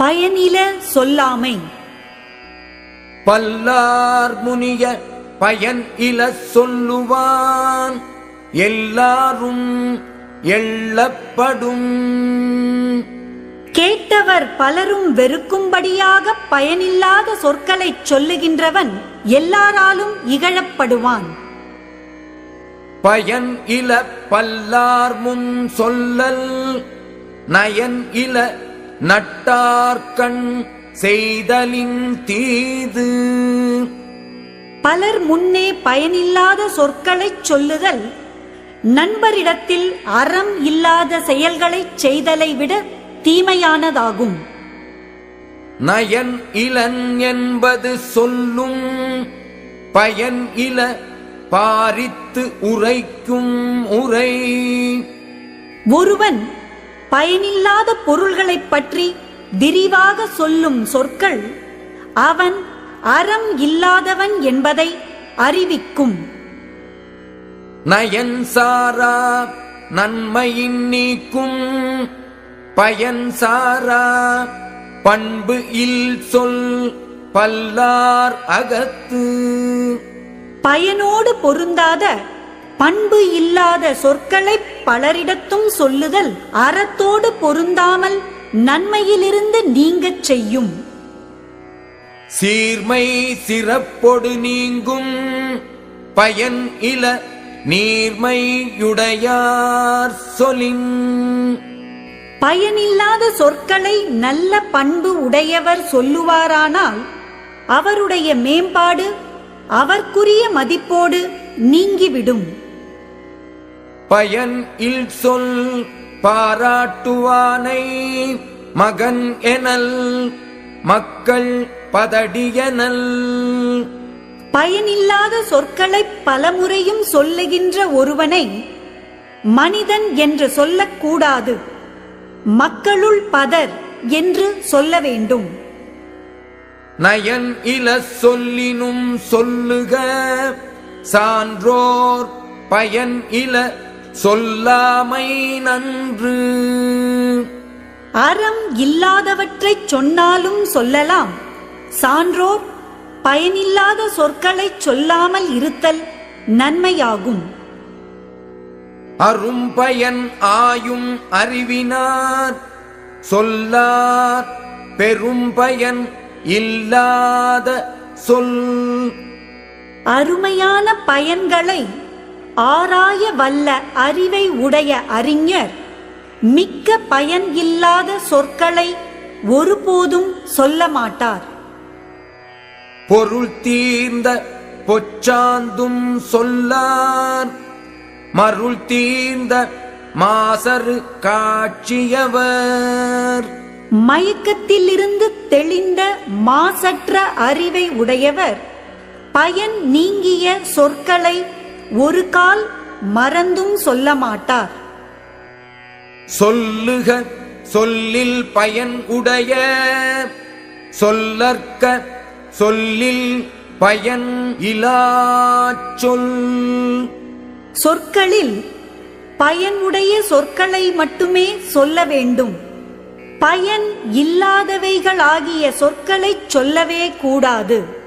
பயனில சொல்லாமை. பல்லார் முனிய பயன் இல சொல்லுவான் எல்லாரும் எள்ளப்படும். கேட்டவர் பலரும் வெறுக்கும்படியாக பயனில்லாத சொற்களைச் சொல்லுகின்றவன் எல்லாராலும் இகழப்படுவான். பயன் இல பல்லார் முன் சொல்லல் நயன் இல நட்டார்கண் செய்தலின் தீது. பலர் முன்னே பயனில்லாத சொற்களைச் சொல்லுதல் நண்பரிடத்தில் அறம் இல்லாத செயல்களைச் செய்தலை விட தீமையானதாகும். நயன் இலன் என்பது சொல்லும் பயன் இல பாரித்து உரைக்கும் உரை. ஒருவன் பயனில்லாத பொருள்களைப் பற்றி விரிவாக சொல்லும் சொற்கள் அவன் அறம் இல்லாதவன் என்பதை அறிவிக்கும். நயன் சாரா நன்மையின் நீக்கும் பயன் சாரா பண்பு இல் சொல் பல்லார் அகத்து. பயனோடு பொருந்தாத பண்பு இல்லாத சொற்களை பலரிடத்தும் சொல்லுதல் அறத்தோடு பொருந்தாமல் நன்மையிலிருந்து நீங்கச் செய்யும். சீர்மை சிறப்பொடு நீங்கும் பயன் இல நீர்மையுடையார் சொலின். பயனில்லாத சொற்களை நல்ல பண்பு உடையவர் சொல்லுவாரானால் அவருடைய மேம்பாடு அவர்க்குரிய மதிப்போடு நீங்கிவிடும். பயன் இல் சொல் பாராட்டுவானை மகன் எனல் மக்கள் பதடியனல். பயனில்லாத சொற்களை பலமுறையும் சொல்லுகின்ற ஒருவனை மனிதன் என்று சொல்லக்கூடாது, மக்களுள் பதர் என்று சொல்ல வேண்டும். நயன் இல சொல்லினும் சொல்லுக சான்றோர் பயன் இல சொல்லாமை நன்று. அறம் இல்லாதவற்றைச் சொன்னாலும் சொல்லலாம், சான்றோர் பயனில்லாத சொற்களைச் சொல்லாமல் இருத்தல் நன்மையாகும். அரும்பயன் ஆயும் அறிவினார் சொல்லார் பெரும்பயன் இல்லாத சொல். அருமையான பயன்களை ஆராய வல்ல அறிவை உடைய அறிஞர் மிக்க பயன் இல்லாத சொற்களை ஒருபோதும் சொல்ல மாட்டார். பொருள் தீர்ந்த பொச்சாந்தும் சொல்லார் மருள் தீர்ந்த மாசரு காட்சியவர். மயக்கத்திலிருந்து தெளிந்த மாசற்ற அறிவை உடையவர் பயன் நீங்கிய சொற்களை ஒரு கால் மறந்தும் சொல்ல மாட்டார். சொல்லுக சொல்லில் பயன் உடைய சொல்லற்க சொல்லில் பயன் இலாச் சொல். சொற்களில் பயனுடைய சொற்களை மட்டுமே சொல்ல வேண்டும், பயன் இல்லாதவைகளாகிய சொற்களைச் சொல்லவே கூடாது.